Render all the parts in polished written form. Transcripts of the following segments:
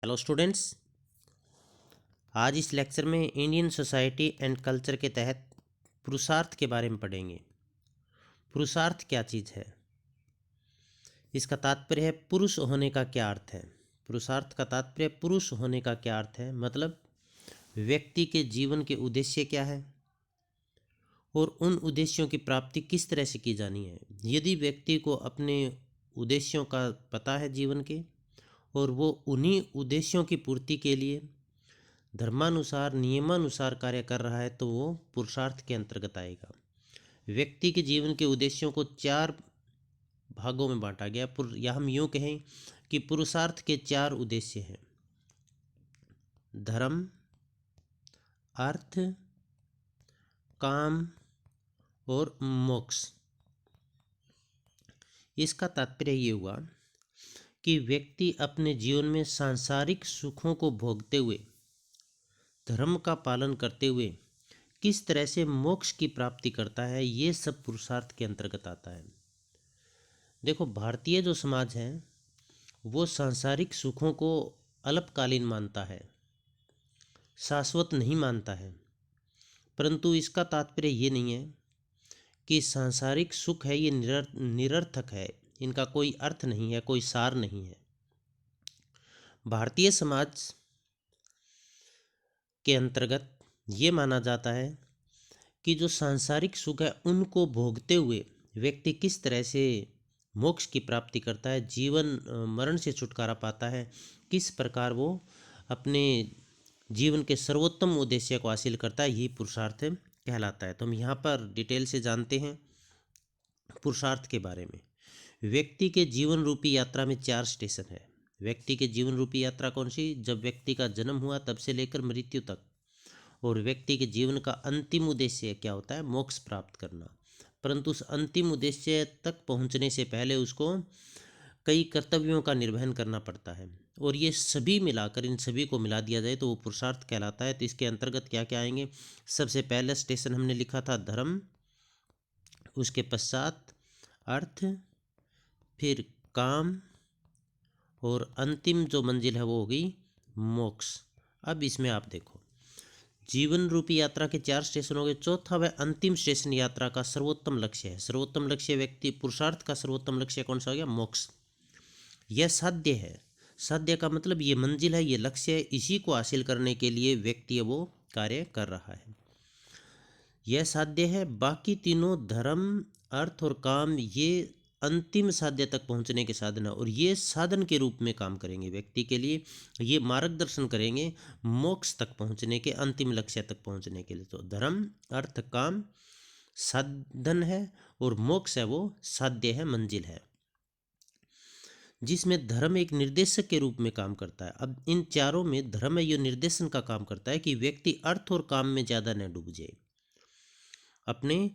Hello students, आज इस lecture में इंडियन सोसाइटी एंड कल्चर के तहत पुरुषार्थ के बारे में पढ़ेंगे। पुरुषार्थ क्या चीज़ है, इसका तात्पर्य है पुरुष होने का क्या अर्थ है। पुरुषार्थ का तात्पर्य पुरुष होने का क्या अर्थ है, मतलब व्यक्ति के जीवन के उद्देश्य क्या है और उन उद्देश्यों की प्राप्ति किस तरह से की जानी है। यदि व्यक्ति को अपने उद्देश्यों का पता है जीवन के और वो उन्हीं उद्देश्यों की पूर्ति के लिए धर्मानुसार नियमानुसार कार्य कर रहा है तो वो पुरुषार्थ के अंतर्गत आएगा। व्यक्ति के जीवन के उद्देश्यों को 4 भागों में बांटा गया। या हम यूँ कहें कि पुरुषार्थ के 4 उद्देश्य हैं: धर्म, अर्थ, काम और मोक्ष। इसका तात्पर्य ये हुआ कि व्यक्ति अपने जीवन में सांसारिक सुखों को भोगते हुए, धर्म का पालन करते हुए किस तरह से मोक्ष की प्राप्ति करता है, ये सब पुरुषार्थ के अंतर्गत आता है। देखो, भारतीय जो समाज है वो सांसारिक सुखों को अल्पकालीन मानता है, शाश्वत नहीं मानता है। परंतु इसका तात्पर्य ये नहीं है कि सांसारिक सुख है ये निरर्थक है, इनका कोई अर्थ नहीं है, कोई सार नहीं है। भारतीय समाज के अंतर्गत ये माना जाता है कि जो सांसारिक सुख है उनको भोगते हुए व्यक्ति किस तरह से मोक्ष की प्राप्ति करता है, जीवन मरण से छुटकारा पाता है, किस प्रकार वो अपने जीवन के सर्वोत्तम उद्देश्य को हासिल करता है, यही पुरुषार्थ कहलाता है। तो हम यहाँ पर डिटेल से जानते हैं पुरुषार्थ के बारे में। व्यक्ति के जीवन रूपी यात्रा में 4 स्टेशन है। व्यक्ति के जीवन रूपी यात्रा कौन सी? जब व्यक्ति का जन्म हुआ तब से लेकर मृत्यु तक। और व्यक्ति के जीवन का अंतिम उद्देश्य क्या होता है? मोक्ष प्राप्त करना। परंतु उस अंतिम उद्देश्य तक पहुंचने से पहले उसको कई कर्तव्यों का निर्वहन करना पड़ता है, और ये सभी मिलाकर, इन सभी को मिला दिया जाए तो वो पुरुषार्थ कहलाता है। तो इसके अंतर्गत क्या क्या आएंगे? सबसे पहला स्टेशन हमने लिखा था धर्म, उसके पश्चात अर्थ, फिर काम, और अंतिम जो मंजिल है वो होगी मोक्ष। अब इसमें आप देखो, जीवन रूपी यात्रा के 4 स्टेशन हो गए। चौथा व अंतिम स्टेशन यात्रा का सर्वोत्तम लक्ष्य है। सर्वोत्तम लक्ष्य व्यक्ति पुरुषार्थ का सर्वोत्तम लक्ष्य कौन सा हो गया? मोक्ष। यह साध्य है। साध्य का मतलब ये मंजिल है, ये लक्ष्य है, इसी को हासिल करने के लिए व्यक्ति वो कार्य कर रहा है। यह साध्य है। बाकी तीनों धर्म, अर्थ और काम ये अंतिम साध्य तक पहुंचने के साधन है, और ये साधन के रूप में काम करेंगे व्यक्ति के लिए, ये मार्गदर्शन करेंगे मोक्ष तक पहुंचने के, अंतिम लक्ष्य तक पहुंचने के लिए। तो धर्म, अर्थ, काम साधन है और मोक्ष है वो साध्य है, मंजिल है, जिसमें धर्म एक निर्देशक के रूप में काम करता है। अब इन चारों में धर्म ये निर्देशन का काम करता है कि व्यक्ति अर्थ और काम में ज़्यादा न डूब जाए। अपने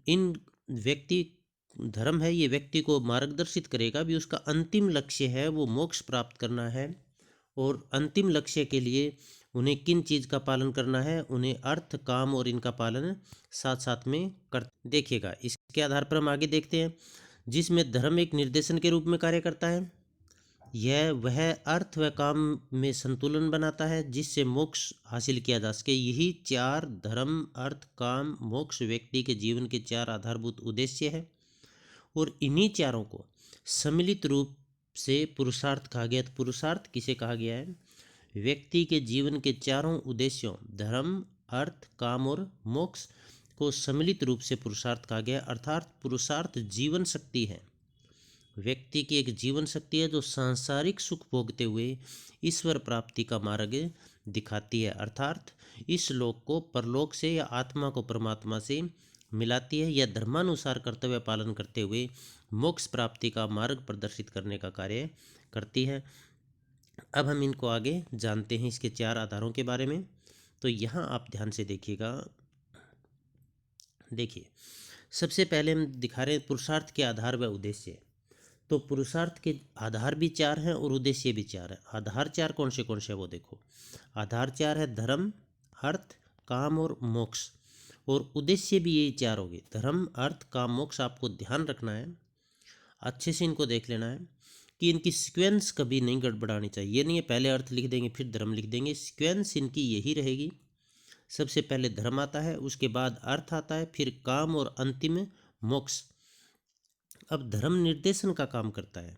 इन व्यक्ति धर्म है ये व्यक्ति को मार्गदर्शित करेगा भी, उसका अंतिम लक्ष्य है वो मोक्ष प्राप्त करना है, और अंतिम लक्ष्य के लिए उन्हें किन चीज़ का पालन करना है, उन्हें अर्थ, काम और इनका पालन साथ साथ में कर देखिएगा। इसके आधार पर हम आगे देखते हैं। जिसमें धर्म एक निर्देशन के रूप में कार्य करता है, यह वह अर्थ व काम में संतुलन बनाता है जिससे मोक्ष हासिल किया जा सके। यही 4 धर्म, अर्थ, काम, मोक्ष व्यक्ति के जीवन के 4 आधारभूत उद्देश्य है, और इन्हीं चारों को सम्मिलित रूप से पुरुषार्थ कहा गया। तो पुरुषार्थ किसे कहा गया है? व्यक्ति के जीवन के चारों उद्देश्यों धर्म, अर्थ, काम और मोक्ष को सम्मिलित रूप से पुरुषार्थ कहा गया। अर्थात पुरुषार्थ जीवन शक्ति है, व्यक्ति की एक जीवन शक्ति है जो सांसारिक सुख भोगते हुए ईश्वर प्राप्ति का मार्ग दिखाती है, अर्थात इस लोक को परलोक से या आत्मा को परमात्मा से मिलाती है, या धर्मानुसार कर्तव्य पालन करते हुए मोक्ष प्राप्ति का मार्ग प्रदर्शित करने का कार्य करती है। अब हम इनको आगे जानते हैं, इसके 4 आधारों के बारे में। तो यहाँ आप ध्यान से देखिएगा। देखिए, सबसे पहले हम दिखा रहे हैं पुरुषार्थ के आधार व उद्देश्य। तो पुरुषार्थ के आधार भी 4 हैं और उद्देश्य भी 4 है। आधार 4 कौन से वो देखो। आधार 4 है धर्म, अर्थ, काम और मोक्ष, और उद्देश्य भी यही 4 होंगे। धर्म, अर्थ, काम, मोक्ष आपको ध्यान रखना है, अच्छे से इनको देख लेना है कि इनकी सीक्वेंस कभी नहीं गड़बड़ानी चाहिए। ये नहीं है पहले अर्थ लिख देंगे फिर धर्म लिख देंगे, सीक्वेंस इनकी यही रहेगी। सबसे पहले धर्म आता है, उसके बाद अर्थ आता है, फिर काम और अंतिम मोक्ष। अब धर्म निर्देशन का काम करता है।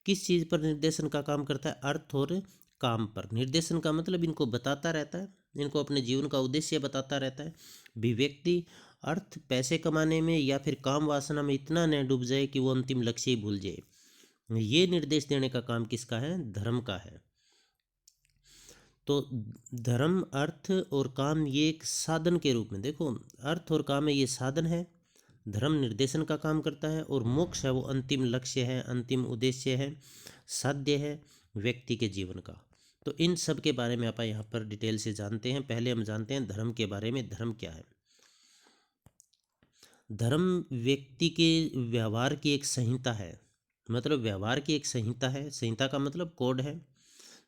किस चीज़ पर निर्देशन का काम करता है? अर्थ और काम पर। निर्देशन का मतलब इनको बताता रहता है, इनको अपने जीवन का उद्देश्य बताता रहता है। भी व्यक्ति अर्थ पैसे कमाने में या फिर काम वासना में इतना न डूब जाए कि वो अंतिम लक्ष्य ही भूल जाए। ये निर्देश देने का काम किसका है? धर्म का है। तो धर्म, अर्थ और काम ये एक साधन के रूप में, देखो अर्थ और काम है ये साधन है, धर्म निर्देशन का काम करता है, और मोक्ष है वो अंतिम लक्ष्य है, अंतिम उद्देश्य है, साध्य है व्यक्ति के जीवन का। तो इन सब के बारे में आप यहाँ पर डिटेल से जानते हैं। पहले हम जानते हैं धर्म के बारे में। धर्म क्या है? धर्म व्यक्ति के व्यवहार की एक संहिता है, मतलब व्यवहार की एक संहिता है। संहिता का मतलब कोड है,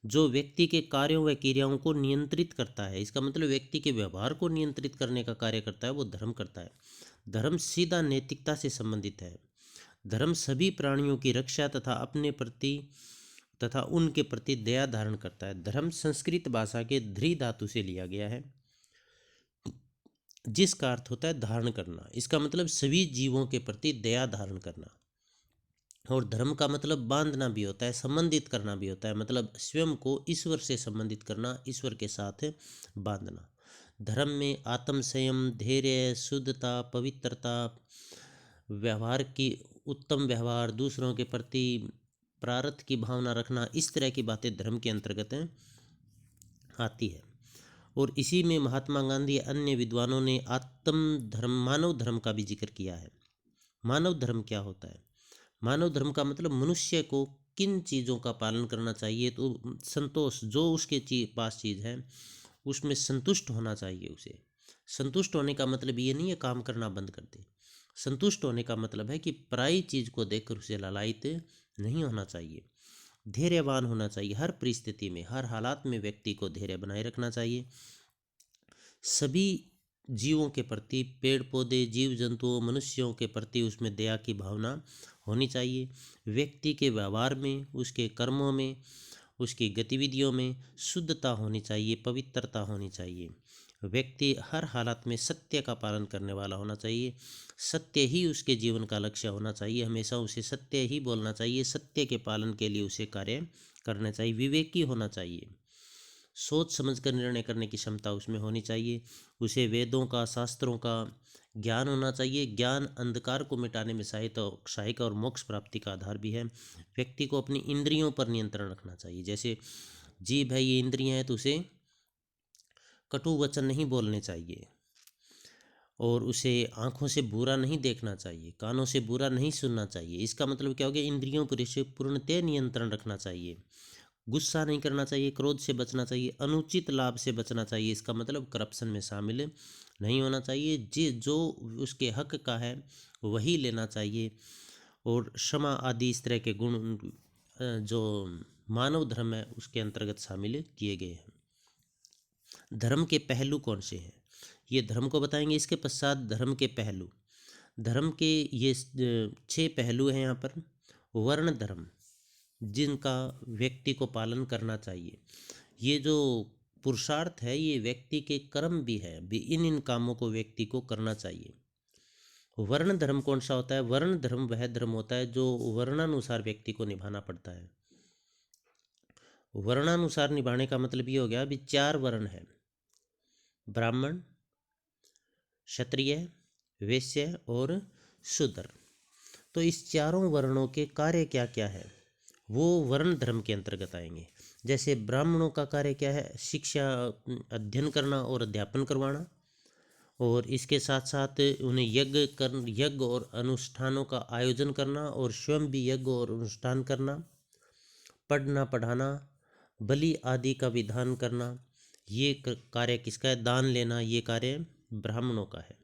जो व्यक्ति के कार्यों व क्रियाओं को नियंत्रित करता है। इसका मतलब व्यक्ति के व्यवहार को नियंत्रित करने का कार्य करता है, वो धर्म करता है। धर्म सीधा नैतिकता से संबंधित है। धर्म सभी प्राणियों की रक्षा तथा अपने प्रति तथा उनके प्रति दया धारण करता है। धर्म संस्कृत भाषा के ध्री धातु से लिया गया है, जिसका अर्थ होता है धारण करना। इसका मतलब सभी जीवों के प्रति दया धारण करना। और धर्म का मतलब बांधना भी होता है, संबंधित करना भी होता है, मतलब स्वयं को ईश्वर से संबंधित करना, ईश्वर के साथ बांधना। धर्म में आत्म संयम, धैर्य, शुद्धता, पवित्रता, व्यवहार की उत्तम व्यवहार, दूसरों के प्रति प्रारब्ध की भावना रखना, इस तरह की बातें धर्म के अंतर्गत आती है। और इसी में महात्मा गांधी अन्य विद्वानों ने आत्म धर्म, मानव धर्म का भी जिक्र किया है। मानव धर्म क्या होता है? मानव धर्म का मतलब मनुष्य को किन चीज़ों का पालन करना चाहिए? तो संतोष, जो उसके पास चीज़ है उसमें संतुष्ट होना चाहिए उसे। संतुष्ट होने का मतलब ये नहीं है काम करना बंद कर दे। संतुष्ट होने का मतलब है कि पराई चीज़ को देखकर उसे लालायित नहीं होना चाहिए। धैर्यवान होना चाहिए, हर परिस्थिति में, हर हालात में व्यक्ति को धैर्य बनाए रखना चाहिए। सभी जीवों के प्रति, पेड़ पौधे, जीव जंतुओं, मनुष्यों के प्रति उसमें दया की भावना होनी चाहिए। व्यक्ति के व्यवहार में, उसके कर्मों में, उसकी गतिविधियों में शुद्धता होनी चाहिए, पवित्रता होनी चाहिए। व्यक्ति हर हालत में सत्य का पालन करने वाला होना चाहिए। सत्य ही उसके जीवन का लक्ष्य होना चाहिए। हमेशा उसे सत्य ही बोलना चाहिए। सत्य के पालन के लिए उसे कार्य करना चाहिए। विवेकी होना चाहिए, सोच समझकर निर्णय करने की क्षमता उसमें होनी चाहिए। उसे वेदों का, शास्त्रों का ज्ञान होना चाहिए। ज्ञान अंधकार को मिटाने में सहायक और मोक्ष प्राप्ति का आधार भी है। व्यक्ति को अपनी इंद्रियों पर नियंत्रण रखना चाहिए। जैसे जीभ है, ये इंद्रियां हैं, तो उसे कटु वचन नहीं बोलने चाहिए, और उसे आँखों से बुरा नहीं देखना चाहिए, कानों से बुरा नहीं सुनना चाहिए। इसका मतलब क्या हो गया? इंद्रियों पर इसे पूर्णतः नियंत्रण रखना चाहिए। गुस्सा नहीं करना चाहिए, क्रोध से बचना चाहिए, अनुचित लाभ से बचना चाहिए। इसका मतलब करप्शन में शामिल नहीं होना चाहिए। जो उसके हक का है वही लेना चाहिए। और क्षमा आदि इस तरह के गुण जो मानव धर्म है उसके अंतर्गत शामिल किए गए हैं। धर्म के पहलू कौन से हैं, ये धर्म को बताएंगे। इसके पश्चात धर्म के पहलू। धर्म के ये 6 पहलू हैं यहाँ पर। वर्ण धर्म, जिनका व्यक्ति को पालन करना चाहिए। ये जो पुरुषार्थ है ये व्यक्ति के कर्म भी है, भी इन कामों को व्यक्ति को करना चाहिए। वर्ण धर्म कौन सा होता है? वर्ण धर्म वह धर्म होता है जो वर्णानुसार व्यक्ति को निभाना पड़ता है। वर्णानुसार निभाने का मतलब ये हो गया, अभी 4 वर्ण है, ब्राह्मण, क्षत्रिय, वैश्य और शूद्र। तो इस चारों वर्णों के कार्य क्या क्या है वो वर्ण धर्म के अंतर्गत आएंगे। जैसे ब्राह्मणों का कार्य क्या है? शिक्षा, अध्ययन करना और अध्यापन करवाना, और इसके साथ साथ उन्हें यज्ञ और अनुष्ठानों का आयोजन करना, और स्वयं भी यज्ञ और अनुष्ठान करना, पढ़ना पढ़ाना, बलि आदि का विधान करना। ये कार्य किसका है? दान लेना, ये कार्य ब्राह्मणों का है।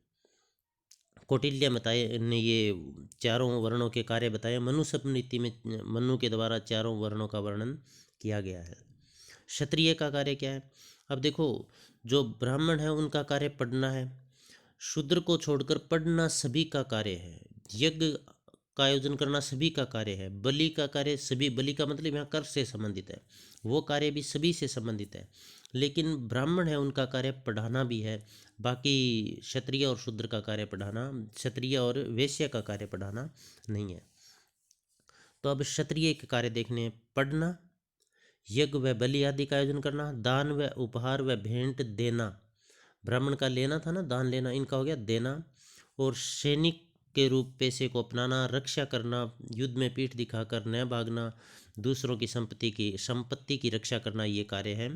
कौटिल्य बताए ने ये चारों वर्णों के कार्य बताए। मनुस्मृति में मनु के द्वारा चारों वर्णों का वर्णन किया गया है। क्षत्रिय का कार्य क्या है? अब देखो, जो ब्राह्मण है उनका कार्य पढ़ना है, शूद्र को छोड़कर पढ़ना सभी का कार्य है। यज्ञ का आयोजन करना सभी का कार्य है। बलि का कार्य सभी, बलि का मतलब यहाँ कर से संबंधित है, वो कार्य भी सभी से संबंधित है। लेकिन ब्राह्मण है, उनका कार्य पढ़ाना भी है। बाकी क्षत्रिय और शूद्र का कार्य पढ़ाना, क्षत्रिय और वैश्य का कार्य पढ़ाना नहीं है। तो अब क्षत्रिय के कार्य देखने हैं। पढ़ना, यज्ञ व बलि आदि का आयोजन करना, दान व उपहार व भेंट देना। ब्राह्मण का लेना था ना, दान लेना, इनका हो गया देना। और सैनिक के रूप पेशे को अपनाना, रक्षा करना, युद्ध में पीठ दिखाकर न भागना, दूसरों की संपत्ति की रक्षा करना, ये कार्य है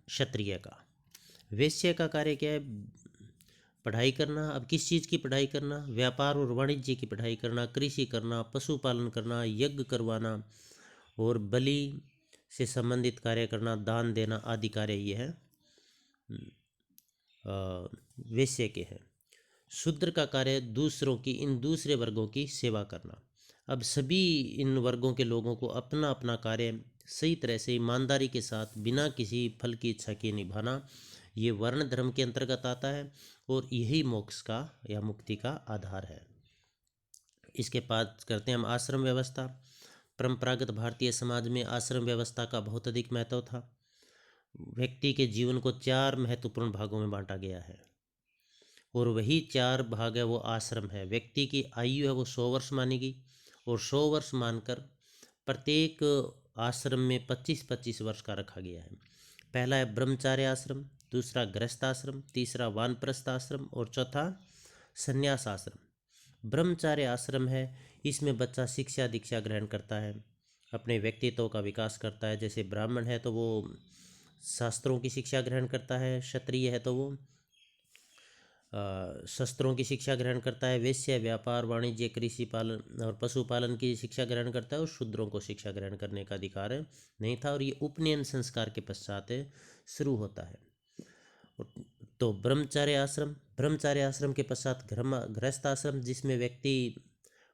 क्षत्रिय का। वैश्य का कार्य क्या है? पढ़ाई करना। अब किस चीज़ की पढ़ाई करना? व्यापार और वाणिज्य की पढ़ाई करना, कृषि करना, पशुपालन करना, यज्ञ करवाना और बलि से संबंधित कार्य करना, दान देना आदि कार्य ये है वैश्य के हैं। शूद्र का कार्य दूसरों की, इन दूसरे वर्गों की सेवा करना। अब सभी इन वर्गों के लोगों को अपना अपना कार्य सही तरह से ईमानदारी के साथ बिना किसी फल की इच्छा के निभाना, ये वर्ण धर्म के अंतर्गत आता है और यही मोक्ष का या मुक्ति का आधार है। इसके बाद करते हैं हम आश्रम व्यवस्था। परंपरागत भारतीय समाज में आश्रम व्यवस्था का बहुत अधिक महत्व था। व्यक्ति के जीवन को 4 महत्वपूर्ण भागों में बांटा गया है और वही 4 भाग है वो आश्रम है। व्यक्ति की आयु है वो 100 वर्ष मानी गई और 100 वर्ष मानकर प्रत्येक आश्रम में 25-25 वर्ष का रखा गया है। पहला है ब्रह्मचार्य आश्रम, दूसरा गृहस्थ आश्रम, तीसरा वानप्रस्थ आश्रम और चौथा संन्यास आश्रम। ब्रह्मचार्य आश्रम है, इसमें बच्चा शिक्षा दीक्षा ग्रहण करता है, अपने व्यक्तित्व का विकास करता है। जैसे ब्राह्मण है तो वो शास्त्रों की शिक्षा ग्रहण करता है, क्षत्रिय है तो वो शस्त्रों की शिक्षा ग्रहण करता है, वैश्य व्यापार वाणिज्य कृषि पालन और पशुपालन की शिक्षा ग्रहण करता है और शूद्रों को शिक्षा ग्रहण करने का अधिकार नहीं था और ये उपनयन संस्कार के पश्चात शुरू होता है। तो ब्रह्मचार्य आश्रम के पश्चात गृहस्थ आश्रम, जिसमें व्यक्ति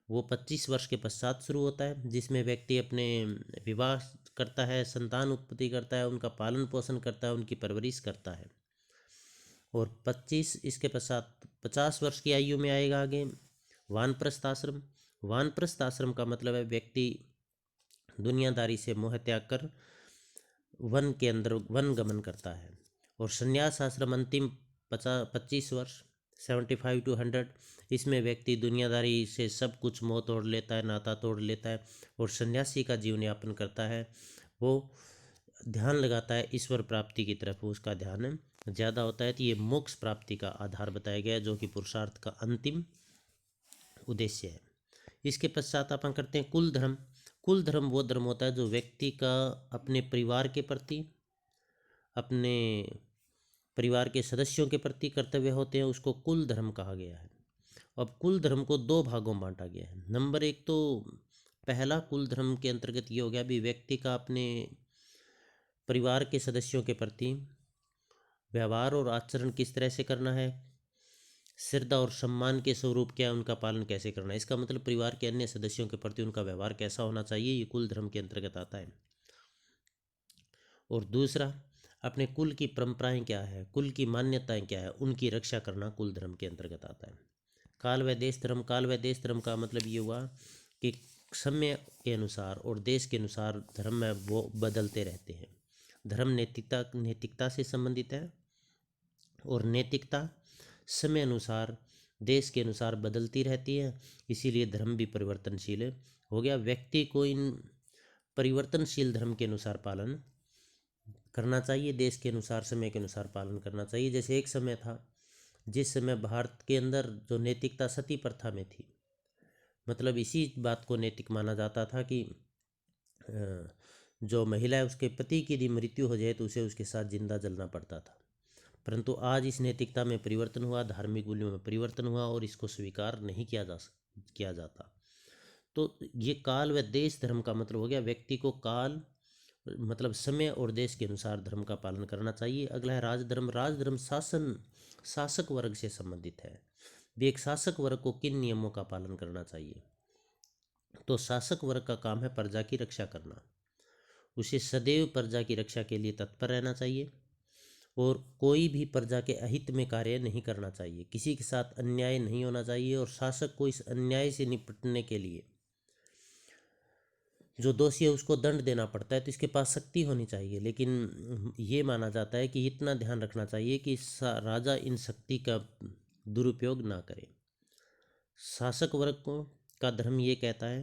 वो 25 वर्ष के पश्चात शुरू होता है, जिसमें व्यक्ति अपने विवाह करता है, संतान उत्पत्ति करता है, उनका पालन पोषण करता है, उनकी परवरिश करता है। और 25 इसके पश्चात 50 वर्ष की आयु में आएगा आगे वानप्रस्थ आश्रम। वानप्रस्थ आश्रम का मतलब है व्यक्ति दुनियादारी से मोह त्याग कर वन के अंदर वन गमन करता है। और संन्यास आश्रम अंतिम 25 वर्ष 75 to 100, इसमें व्यक्ति दुनियादारी से सब कुछ मोह तोड़ लेता है, नाता तोड़ लेता है और सन्यासी का जीवन यापन करता है। वो ध्यान लगाता है ईश्वर प्राप्ति की तरफ, उसका ध्यान ज़्यादा होता है। तो ये मोक्ष प्राप्ति का आधार बताया गया है, जो कि पुरुषार्थ का अंतिम उद्देश्य है। इसके पश्चात अपन करते हैं कुल धर्म। कुल धर्म वो धर्म होता है जो व्यक्ति का अपने परिवार के प्रति, अपने परिवार के सदस्यों के प्रति कर्तव्य होते हैं, उसको कुल धर्म कहा गया है। अब कुल धर्म को 2 भागों में बांटा गया है। नंबर 1 तो पहला कुल धर्म के अंतर्गत ये हो गया भी व्यक्ति का अपने परिवार के सदस्यों के प्रति व्यवहार और आचरण किस तरह से करना है, श्रद्धा और सम्मान के स्वरूप क्या, उनका पालन कैसे करना है। इसका मतलब परिवार के अन्य सदस्यों के प्रति उनका व्यवहार कैसा होना चाहिए, ये कुल धर्म के अंतर्गत आता है। और दूसरा, अपने कुल की परंपराएं क्या है, कुल की मान्यताएं क्या है, उनकी रक्षा करना कुल धर्म के अंतर्गत आता है। काल व देश धर्म। काल व देश धर्म का मतलब ये हुआ कि समय के अनुसार और देश के अनुसार धर्म में वो बदलते रहते हैं। धर्म नैतिकता से संबंधित है और नैतिकता समय अनुसार देश के अनुसार बदलती रहती है, इसीलिए धर्म भी परिवर्तनशील हो गया। व्यक्ति को इन परिवर्तनशील धर्म के अनुसार पालन करना चाहिए, देश के अनुसार समय के अनुसार पालन करना चाहिए। जैसे एक समय था जिस समय भारत के अंदर जो नैतिकता सती प्रथा में थी, मतलब इसी बात को नैतिक माना जाता था कि जो महिला है उसके पति की यदि मृत्यु हो जाए तो उसे उसके साथ जिंदा जलना पड़ता था। परंतु आज इस नैतिकता में परिवर्तन हुआ, धार्मिक मूल्यों में परिवर्तन हुआ और इसको स्वीकार नहीं किया जाता। तो ये काल व देश धर्म का मतलब हो गया व्यक्ति को काल मतलब समय और देश के अनुसार धर्म का पालन करना चाहिए। अगला है राजधर्म। राजधर्म शासक वर्ग से संबंधित है। भी एक शासक वर्ग को किन नियमों का पालन करना चाहिए, तो शासक वर्ग का काम है प्रजा की रक्षा करना, उसे सदैव प्रजा की रक्षा के लिए तत्पर रहना चाहिए और कोई भी प्रजा के अहित में कार्य नहीं करना चाहिए, किसी के साथ अन्याय नहीं होना चाहिए, और शासक को इस अन्याय से निपटने के लिए जो दोषी है उसको दंड देना पड़ता है, तो इसके पास शक्ति होनी चाहिए। लेकिन ये माना जाता है कि इतना ध्यान रखना चाहिए कि राजा इन शक्ति का दुरुपयोग ना करे। शासक वर्ग को का धर्म ये कहता है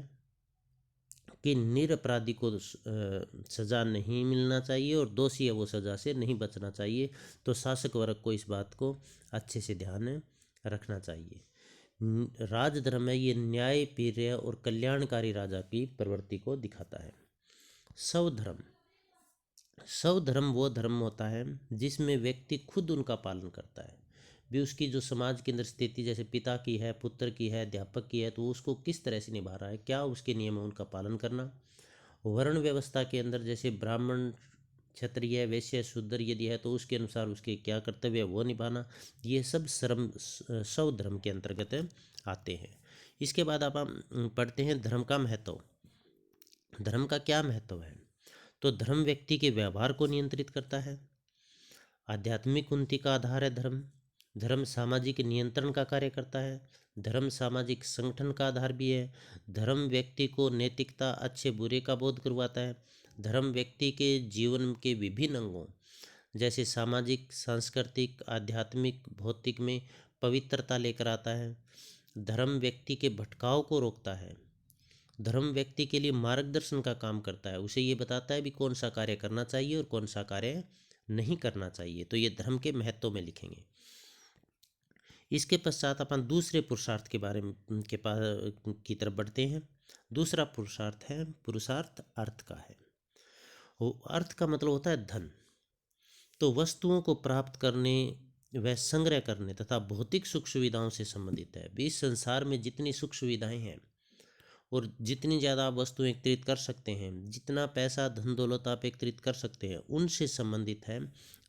कि निरपराधी को सज़ा नहीं मिलना चाहिए और दोषी है वो सज़ा से नहीं बचना चाहिए। तो शासक वर्ग को इस बात को अच्छे से ध्यान रखना चाहिए। राजधर्म है ये न्याय प्रिय और कल्याणकारी राजा की प्रवृत्ति को दिखाता है। स्वधर्म, स्वधर्म वो धर्म होता है जिसमें व्यक्ति खुद उनका पालन करता है। भी उसकी जो समाज के अंदर स्थिति जैसे पिता की है, पुत्र की है, अध्यापक की है, तो उसको किस तरह से निभा रहा है, क्या उसके नियम है उनका पालन करना। वर्ण व्यवस्था के अंदर जैसे ब्राह्मण, क्षत्रिय, वैश्य, शूद्र यदि है तो उसके अनुसार उसके क्या कर्तव्य है वो निभाना, ये सब स्वधर्म के अंतर्गत आते हैं। इसके बाद आप हम पढ़ते हैं धर्म का महत्व। धर्म का क्या महत्व है? तो धर्म व्यक्ति के व्यवहार को नियंत्रित करता है। आध्यात्मिक उन्नति का आधार है धर्म। धर्म सामाजिक नियंत्रण का कार्य करता है। धर्म सामाजिक संगठन का आधार भी है। धर्म व्यक्ति को नैतिकता, अच्छे बुरे का बोध करवाता है। धर्म व्यक्ति के जीवन के विभिन्न अंगों जैसे सामाजिक, सांस्कृतिक, आध्यात्मिक, भौतिक में पवित्रता लेकर आता है। धर्म व्यक्ति के भटकाव को रोकता है। धर्म व्यक्ति के लिए मार्गदर्शन का काम करता है, उसे ये बताता है भी कौन सा कार्य करना चाहिए और कौन सा कार्य नहीं करना चाहिए। तो ये धर्म के महत्व में लिखेंगे। इसके पश्चात अपन दूसरे पुरुषार्थ के बारे में की तरफ बढ़ते हैं। दूसरा पुरुषार्थ है पुरुषार्थ अर्थ का है। वो अर्थ का मतलब होता है धन। तो वस्तुओं को प्राप्त करने व संग्रह करने तथा भौतिक सुख सुविधाओं से संबंधित है। इस संसार में जितनी सुख सुविधाएं हैं और जितनी ज़्यादा आप वस्तुएं एकत्रित कर सकते हैं, जितना पैसा धन दौलत आप एकत्रित कर सकते हैं, उनसे संबंधित है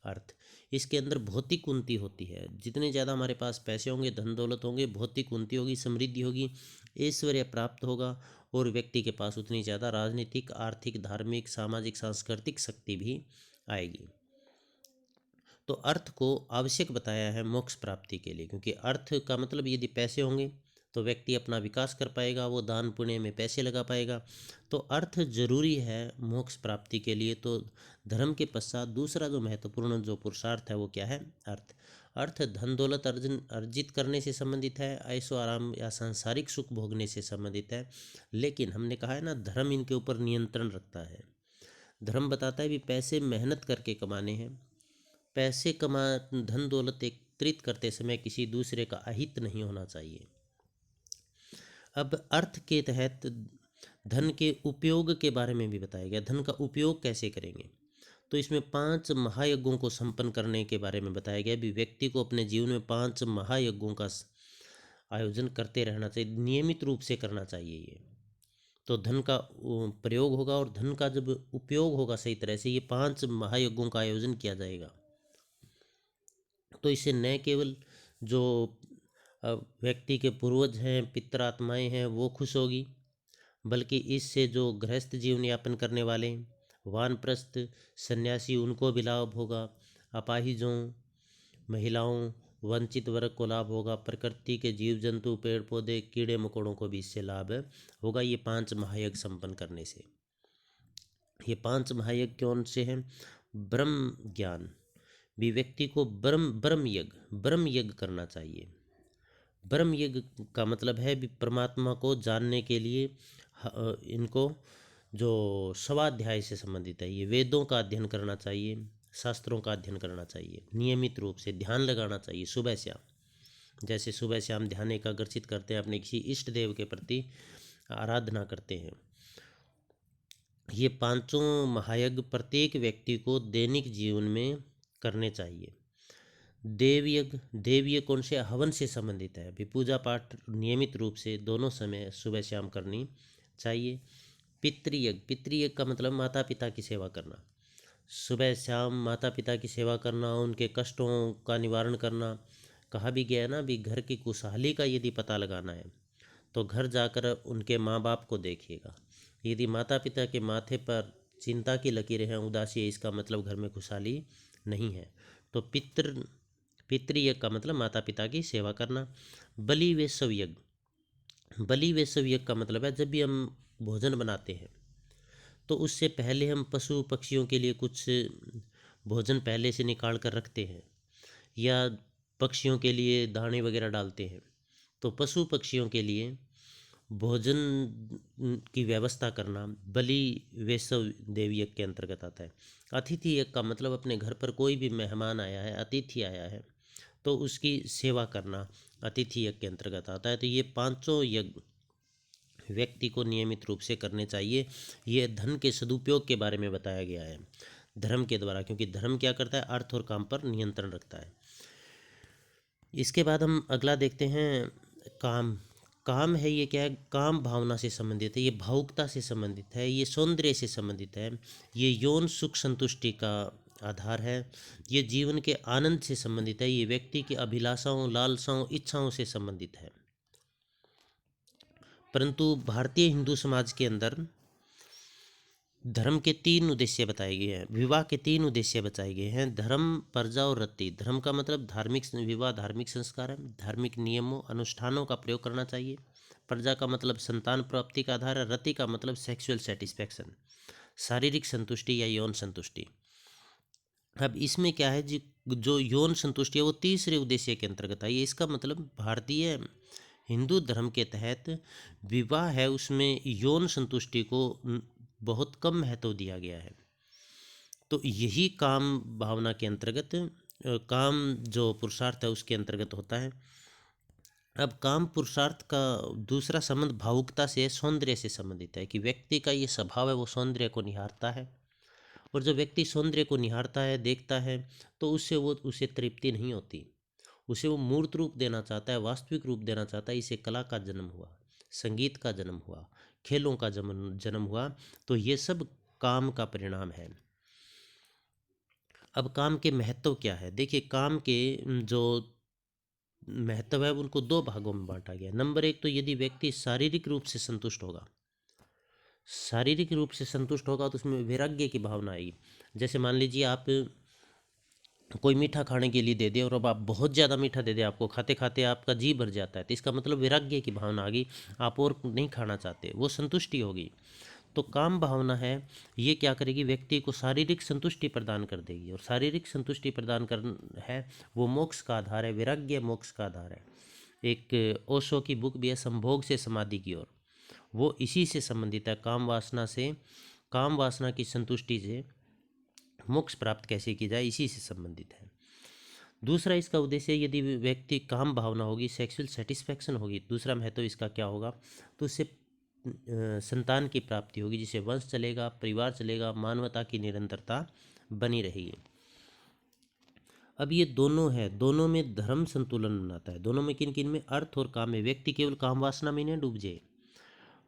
अर्थ। इसके अंदर भौतिक उन्नति होती है। जितने ज़्यादा हमारे पास पैसे होंगे, धन दौलत होंगे, भौतिक उन्नति होगी, समृद्धि होगी, ऐश्वर्य प्राप्त होगा, और व्यक्ति के पास उतनी ज़्यादा राजनीतिक, आर्थिक, धार्मिक, सामाजिक, सांस्कृतिक शक्ति भी आएगी। तो अर्थ को आवश्यक बताया है मोक्ष प्राप्ति के लिए, क्योंकि अर्थ का मतलब यदि पैसे होंगे तो व्यक्ति अपना विकास कर पाएगा, वो दान पुण्य में पैसे लगा पाएगा। तो अर्थ जरूरी है मोक्ष प्राप्ति के लिए। तो धर्म के पश्चात दूसरा जो महत्वपूर्ण जो पुरुषार्थ है वो क्या है? अर्थ। अर्थ धन दौलत अर्जित करने से संबंधित है, ऐशो आराम या सांसारिक सुख भोगने से संबंधित है। लेकिन हमने कहा है ना, धर्म इनके ऊपर नियंत्रण रखता है। धर्म बताता है भी पैसे मेहनत करके कमाने हैं। पैसे धन दौलत एकत्रित करते समय किसी दूसरे का अहित नहीं होना चाहिए। अब अर्थ के तहत धन के उपयोग के बारे में भी बताया गया। धन का उपयोग कैसे करेंगे? तो इसमें 5 महायज्ञों को संपन्न करने के बारे में बताया गया। भी व्यक्ति को अपने जीवन में 5 महायज्ञों का आयोजन करते रहना चाहिए, नियमित रूप से करना चाहिए ये। तो धन का प्रयोग होगा, और धन का जब उपयोग होगा सही तरह से, ये 5 महायज्ञों का आयोजन किया जाएगा। तो इससे न केवल जो व्यक्ति के पूर्वज हैं, पितृ आत्माएं हैं, वो खुश होगी, बल्कि इससे जो गृहस्थ जीवन यापन करने वाले वानप्रस्थ सन्यासी, उनको भी लाभ होगा। अपाहिजों, महिलाओं, वंचित वर्ग को लाभ होगा। प्रकृति के जीव जंतु, पेड़ पौधे, कीड़े मकोड़ों को भी इससे लाभ होगा, ये 5 महायज्ञ संपन्न करने से। ये 5 महायज्ञ कौन से हैं? ब्रह्म ज्ञान, भी व्यक्ति को ब्रह्म यज्ञ करना चाहिए। ब्रह्म यज्ञ का मतलब है भी परमात्मा को जानने के लिए इनको जो स्वाध्याय से संबंधित है, ये वेदों का अध्ययन करना चाहिए, शास्त्रों का अध्ययन करना चाहिए, नियमित रूप से ध्यान लगाना चाहिए सुबह शाम। जैसे सुबह शाम ध्यान एकाग्रचित करते हैं, अपने किसी इष्ट देव के प्रति आराधना करते हैं। ये 5 महायज्ञ प्रत्येक व्यक्ति को दैनिक जीवन में करने चाहिए। देवयज्ञ कौन से? हवन से संबंधित है। भी पूजा पाठ नियमित रूप से दोनों समय सुबह शाम करनी चाहिए। पितृयज्ञ का मतलब माता पिता की सेवा करना। सुबह शाम माता पिता की सेवा करना, उनके कष्टों का निवारण करना। कहा भी गया है ना, भी घर की खुशहाली का यदि पता लगाना है तो घर जाकर उनके माँ बाप को देखिएगा। यदि माता पिता के माथे पर चिंता की लकीरें हैं, उदासी है, इसका मतलब घर में खुशहाली नहीं है। तो पितृयज्ञ का मतलब माता पिता की सेवा करना। बलि वैश्व यज्ञ, बलि वैश्व यज्ञ का मतलब है जब भी हम भोजन बनाते हैं तो उससे पहले हम पशु पक्षियों के लिए कुछ भोजन पहले से निकाल कर रखते हैं, या पक्षियों के लिए दाने वगैरह डालते हैं। तो पशु पक्षियों के लिए भोजन की व्यवस्था करना बलि वैष्णव देवी यज्ञ के अंतर्गत आता है। अतिथि यज्ञ का मतलब अपने घर पर कोई भी मेहमान आया है, अतिथि आया है, तो उसकी सेवा करना अतिथि यज्ञ के अंतर्गत आता है। तो ये पांचों यज्ञ व्यक्ति को नियमित रूप से करने चाहिए। ये धन के सदुपयोग के बारे में बताया गया है धर्म के द्वारा, क्योंकि धर्म क्या करता है, अर्थ और काम पर नियंत्रण रखता है। इसके बाद हम अगला देखते हैं काम। काम है, ये क्या है, काम भावना से संबंधित है, ये भावुकता से संबंधित है, ये सौंदर्य से संबंधित है, ये यौन सुख संतुष्टि का आधार है, ये जीवन के आनंद से संबंधित है, ये व्यक्ति की अभिलाषाओं, लालसाओं, इच्छाओं से संबंधित है। परंतु भारतीय हिंदू समाज के अंदर धर्म के 3 उद्देश्य बताए गए हैं, विवाह के 3 उद्देश्य बताए गए हैं, धर्म, प्रजा और रति। धर्म का मतलब धार्मिक विवाह, धार्मिक संस्कार है, धार्मिक नियमों अनुष्ठानों का प्रयोग करना चाहिए। प्रजा का मतलब संतान प्राप्ति का आधार है। रति का मतलब सेक्सुअल सेटिस्फैक्शन, शारीरिक संतुष्टि या यौन संतुष्टि। अब इसमें क्या है जी, जो यौन संतुष्टि है वो तीसरे उद्देश्य के अंतर्गत आई है। इसका मतलब भारतीय हिंदू धर्म के तहत विवाह है उसमें यौन संतुष्टि को बहुत कम महत्व दिया गया है। तो यही काम भावना के अंतर्गत काम जो पुरुषार्थ है उसके अंतर्गत होता है। अब काम पुरुषार्थ का दूसरा संबंध भावुकता से, सौंदर्य से संबंधित है, कि व्यक्ति का ये स्वभाव है वो सौंदर्य को निहारता है, और जब व्यक्ति सौंदर्य को निहारता है, देखता है, तो उसे तृप्ति नहीं होती, उसे वो मूर्त रूप देना चाहता है, वास्तविक रूप देना चाहता है। इसे कला का जन्म हुआ, संगीत का जन्म हुआ, खेलों का जन्म हुआ। तो ये सब काम का परिणाम है। अब काम के महत्व क्या है, देखिए काम के जो महत्व है उनको 2 भागों में बांटा गया। नंबर 1, तो यदि व्यक्ति शारीरिक रूप से संतुष्ट होगा, शारीरिक रूप से संतुष्ट होगा तो उसमें वैराग्य की भावना आएगी। जैसे मान लीजिए आप कोई मीठा खाने के लिए दे दे और अब आप बहुत ज़्यादा मीठा दे दे, आपको खाते खाते आपका जी भर जाता है, तो इसका मतलब वैराग्य की भावना आ गई, आप और नहीं खाना चाहते, वो संतुष्टि होगी। तो काम भावना है, ये क्या करेगी, व्यक्ति को शारीरिक संतुष्टि प्रदान कर देगी, और शारीरिक संतुष्टि प्रदान कर है वो मोक्ष का आधार है, वैराग्य मोक्ष का आधार है। एक ओशो की बुक भी है, संभोग से समाधि की ओर, वो इसी से संबंधित है, काम वासना से, काम वासना की संतुष्टि से मोक्ष प्राप्त कैसे की जाए, इसी से संबंधित है। दूसरा इसका उद्देश्य, यदि व्यक्ति काम भावना होगी, सेक्सुअल सेटिस्फैक्शन होगी, दूसरा महत्व इसका क्या होगा, तो उससे संतान की प्राप्ति होगी, जिससे वंश चलेगा, परिवार चलेगा, मानवता की निरंतरता बनी रहेगी। अब ये दोनों है, दोनों में धर्म संतुलन बनाता है। दोनों में किन किन में, अर्थ और काम में। व्यक्ति केवल काम वासना में नहीं डूब जाए,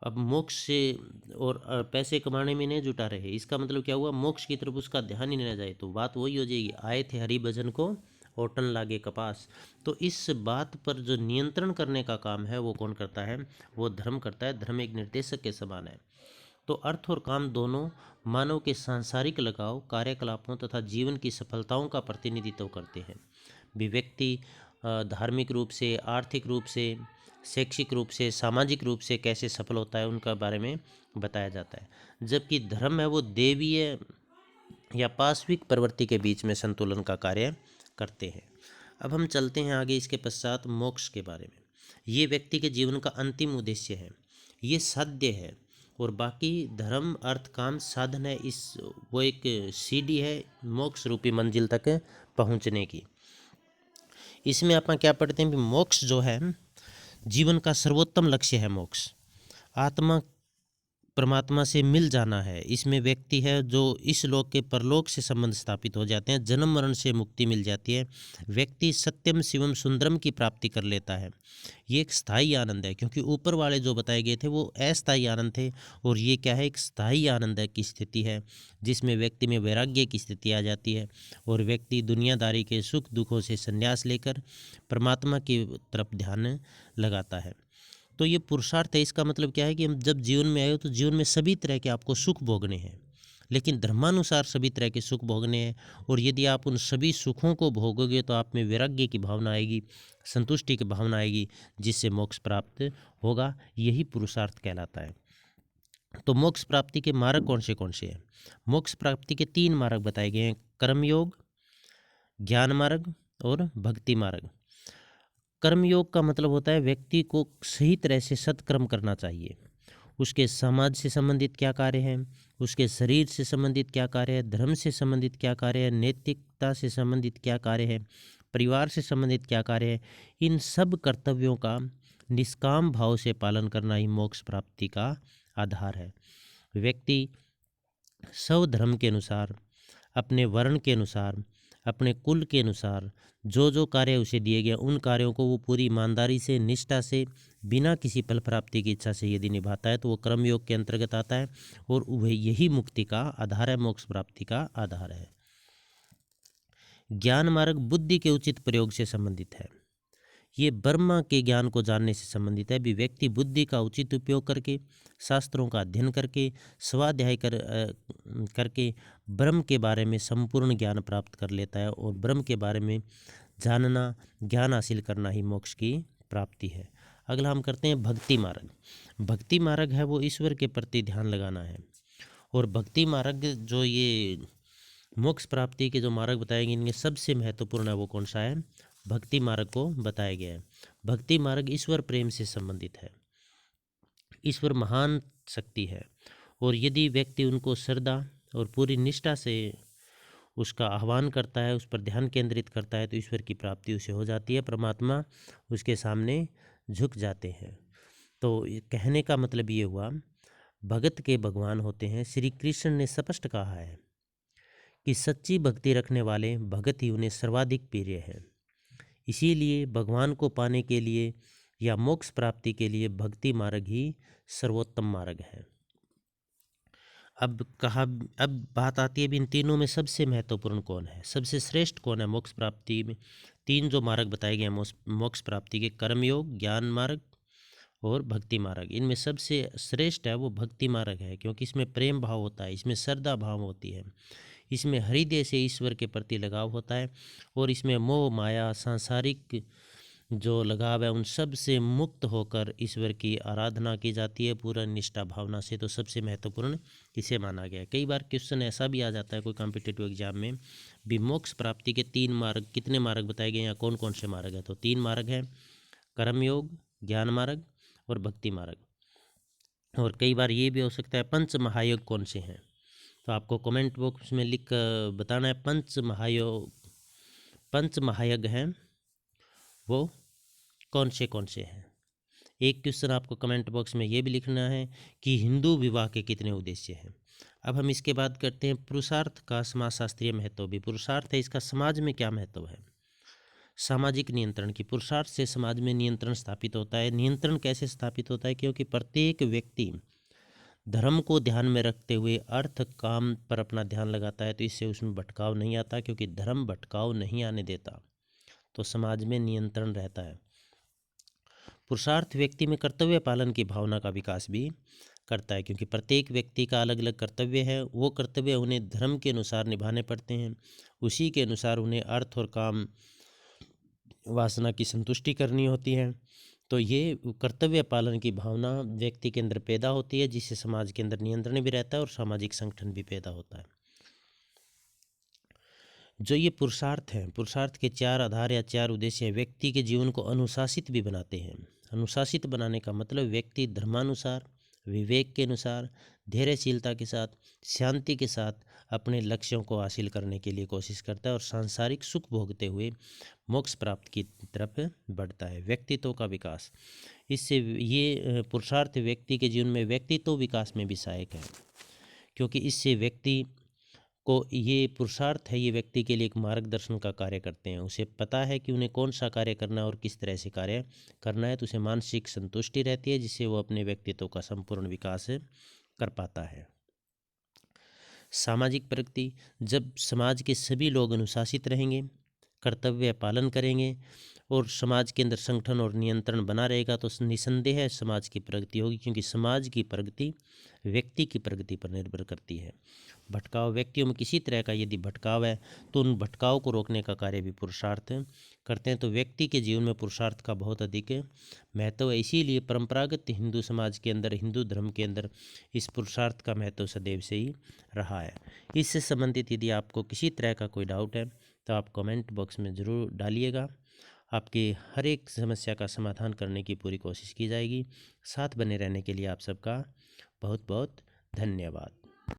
अब मोक्ष से और पैसे कमाने में नहीं जुटा रहे, इसका मतलब क्या हुआ, मोक्ष की तरफ उसका ध्यान ही नहीं जाए, तो बात वही हो जाएगी, आए थे हरि भजन को ओटन लागे कपास। तो इस बात पर जो नियंत्रण करने का काम है वो कौन करता है, वो धर्म करता है। धर्म एक निर्देशक के समान है। तो अर्थ और काम दोनों मानव के सांसारिक लगाव, कार्यकलापों तथा जीवन की सफलताओं का प्रतिनिधित्व करते हैं। भी व्यक्ति धार्मिक रूप से, आर्थिक रूप से, शैक्षिक रूप से, सामाजिक रूप से कैसे सफल होता है उनका बारे में बताया जाता है। जबकि धर्म है वो देवीय या पाश्विक प्रवृत्ति के बीच में संतुलन का कार्य करते हैं। अब हम चलते हैं आगे इसके पश्चात मोक्ष के बारे में। ये व्यक्ति के जीवन का अंतिम उद्देश्य है, ये साध्य है, और बाकी धर्म, अर्थ, काम साधन है, इस वो एक सीढ़ी है मोक्ष रूपी मंजिल तक पहुंचने की। इसमें अपन क्या पढ़ते हैं, मोक्ष जो है जीवन का सर्वोत्तम लक्ष्य है। मोक्ष आत्मा परमात्मा से मिल जाना है। इसमें व्यक्ति है जो इस लोक के परलोक से संबंध स्थापित हो जाते हैं, जन्म मरण से मुक्ति मिल जाती है, व्यक्ति सत्यम शिवम सुंदरम की प्राप्ति कर लेता है। ये एक स्थायी आनंद है, क्योंकि ऊपर वाले जो बताए गए थे वो अस्थायी आनंद थे, और ये क्या है, एक स्थायी आनंद की स्थिति है, जिसमें व्यक्ति में वैराग्य की स्थिति आ जाती है, और व्यक्ति दुनियादारी के सुख दुखों से संन्यास लेकर परमात्मा की तरफ ध्यान लगाता है। तो ये पुरुषार्थ है। इसका मतलब क्या है कि हम जब जीवन में आए हो तो जीवन में सभी तरह के आपको सुख भोगने हैं, लेकिन धर्मानुसार सभी तरह के सुख भोगने हैं। और यदि आप उन सभी सुखों को भोगोगे तो आप में वैराग्य की भावना आएगी, संतुष्टि की भावना आएगी, जिससे मोक्ष प्राप्त होगा। यही पुरुषार्थ कहलाता है। तो मोक्ष प्राप्ति के मार्ग कौन से हैं? मोक्ष प्राप्ति के 3 मार्ग बताए गए हैं: कर्मयोग, ज्ञान मार्ग और भक्ति मार्ग। कर्मयोग का मतलब होता है व्यक्ति को सही तरह से सत्कर्म करना चाहिए। उसके समाज से संबंधित क्या कार्य हैं, उसके शरीर से संबंधित क्या कार्य है, धर्म से संबंधित क्या कार्य है, नैतिकता से संबंधित क्या कार्य है, परिवार से संबंधित क्या कार्य है, इन सब कर्तव्यों का निष्काम भाव से पालन करना ही मोक्ष प्राप्ति का आधार है। व्यक्ति स्वधर्म के अनुसार, अपने वर्ण के अनुसार, अपने कुल के अनुसार जो जो कार्य उसे दिए गए उन कार्यों को वो पूरी ईमानदारी से, निष्ठा से, बिना किसी फल प्राप्ति की इच्छा से यदि निभाता है तो वो कर्मयोग के अंतर्गत आता है। और वह यही मुक्ति का आधार है, मोक्ष प्राप्ति का आधार है। ज्ञान मार्ग बुद्धि के उचित प्रयोग से संबंधित है। ये ब्रह्म के ज्ञान को जानने से संबंधित है। भी व्यक्ति बुद्धि का उचित उपयोग करके, शास्त्रों का अध्ययन करके, स्वाध्याय करके ब्रह्म के बारे में संपूर्ण ज्ञान प्राप्त कर लेता है। और ब्रह्म के बारे में जानना, ज्ञान हासिल करना ही मोक्ष की प्राप्ति है। अगला हम करते हैं भक्ति मार्ग। भक्ति मार्ग है वो ईश्वर के प्रति ध्यान लगाना है। और भक्ति मार्ग जो ये मोक्ष प्राप्ति के जो मार्ग बताए गए इनमें सबसे महत्वपूर्ण है वो कौन सा है? भक्ति मार्ग को बताया गया है। भक्ति मार्ग ईश्वर प्रेम से संबंधित है। ईश्वर महान शक्ति है और यदि व्यक्ति उनको श्रद्धा और पूरी निष्ठा से उसका आह्वान करता है, उस पर ध्यान केंद्रित करता है तो ईश्वर की प्राप्ति उसे हो जाती है। परमात्मा उसके सामने झुक जाते हैं। तो कहने का मतलब ये हुआ, भगत के भगवान होते हैं। श्री कृष्ण ने स्पष्ट कहा है कि सच्ची भक्ति रखने वाले भगत ही उन्हें सर्वाधिक प्रिय है। इसीलिए भगवान को पाने के लिए या मोक्ष प्राप्ति के लिए भक्ति मार्ग ही सर्वोत्तम मार्ग है। अब बात आती है इन तीनों में सबसे महत्वपूर्ण कौन है, सबसे श्रेष्ठ कौन है मोक्ष प्राप्ति में? 3 जो मार्ग बताए गए हैं मोक्ष प्राप्ति के, कर्मयोग, ज्ञान मार्ग और भक्ति मार्ग, इनमें सबसे श्रेष्ठ है वो भक्ति मार्ग है। क्योंकि इसमें प्रेम भाव होता है, इसमें श्रद्धा भाव होती है, इसमें हृदय से ईश्वर के प्रति लगाव होता है और इसमें मोह माया सांसारिक जो लगाव है उन सब से मुक्त होकर ईश्वर की आराधना की जाती है पूरा निष्ठा भावना से। तो सबसे महत्वपूर्ण इसे माना गया है। कई बार क्वेश्चन ऐसा भी आ जाता है कोई कॉम्पिटिटिव एग्जाम में भी, मोक्ष प्राप्ति के 3 मार्ग, कितने मार्ग बताए गए हैं या कौन कौन से मार्ग है? तो 3 मार्ग हैं, कर्मयोग, ज्ञान मार्ग और भक्ति मार्ग। और कई बार ये भी हो सकता है पंच महायोग कौन से हैं, तो आपको कमेंट बॉक्स में लिख बताना है पंच महायज्ञ हैं वो कौन से हैं। एक क्वेश्चन आपको कमेंट बॉक्स में ये भी लिखना है कि हिंदू विवाह के कितने उद्देश्य हैं। अब हम इसके बाद करते हैं पुरुषार्थ का समाज शास्त्रीय महत्व। भी पुरुषार्थ है, इसका समाज में क्या महत्व है? सामाजिक नियंत्रण की, पुरुषार्थ से समाज में नियंत्रण स्थापित होता है। नियंत्रण कैसे स्थापित होता है? क्योंकि प्रत्येक व्यक्ति धर्म को ध्यान में रखते हुए अर्थ काम पर अपना ध्यान लगाता है तो इससे उसमें भटकाव नहीं आता, क्योंकि धर्म भटकाव नहीं आने देता, तो समाज में नियंत्रण रहता है। पुरुषार्थ व्यक्ति में कर्तव्य पालन की भावना का विकास भी करता है, क्योंकि प्रत्येक व्यक्ति का अलग अलग कर्तव्य है। वो कर्तव्य उन्हें धर्म के अनुसार निभाने पड़ते हैं, उसी के अनुसार उन्हें अर्थ और काम वासना की संतुष्टि करनी होती है। तो ये कर्तव्य पालन की भावना व्यक्ति के अंदर पैदा होती है, जिससे समाज के अंदर नियंत्रण भी रहता है और सामाजिक संगठन भी पैदा होता है। जो ये पुरुषार्थ हैं, पुरुषार्थ के 4 आधार या 4 उद्देश्य व्यक्ति के जीवन को अनुशासित भी बनाते हैं। अनुशासित बनाने का मतलब व्यक्ति धर्मानुसार, विवेक के अनुसार, धैर्यशीलता के साथ, शांति के साथ अपने लक्ष्यों को हासिल करने के लिए कोशिश करता है और सांसारिक सुख भोगते हुए मोक्ष प्राप्त की तरफ बढ़ता है। व्यक्तित्व का विकास, इससे ये पुरुषार्थ व्यक्ति के जीवन में व्यक्तित्व विकास में भी सहायक है, क्योंकि इससे व्यक्ति को ये पुरुषार्थ है ये व्यक्ति के लिए एक मार्गदर्शन का कार्य करते हैं। उसे पता है कि उन्हें कौन सा कार्य करना है और किस तरह से कार्य करना है, तो उसे मानसिक संतुष्टि रहती है, जिससे वो अपने व्यक्तित्व का संपूर्ण विकास कर पाता है। सामाजिक प्रगति, जब समाज के सभी लोग अनुशासित रहेंगे, कर्तव्य पालन करेंगे और समाज के अंदर संगठन और नियंत्रण बना रहेगा तो निसंदेह समाज की प्रगति होगी, क्योंकि समाज की प्रगति व्यक्ति की प्रगति पर निर्भर करती है। भटकाव व्यक्तियों में किसी तरह का यदि भटकाव है तो उन भटकाव को रोकने का कार्य भी पुरुषार्थ करते हैं। तो व्यक्ति के जीवन में पुरुषार्थ का बहुत अधिक महत्व है। इसीलिए परंपरागत हिंदू समाज के अंदर, हिंदू धर्म के अंदर इस पुरुषार्थ का महत्व सदैव से ही रहा है। इससे संबंधित यदि आपको किसी तरह का कोई डाउट है तो आप कमेंट बॉक्स में ज़रूर डालिएगा। आपकी हर एक समस्या का समाधान करने की पूरी कोशिश की जाएगी। साथ बने रहने के लिए आप सबका बहुत बहुत धन्यवाद।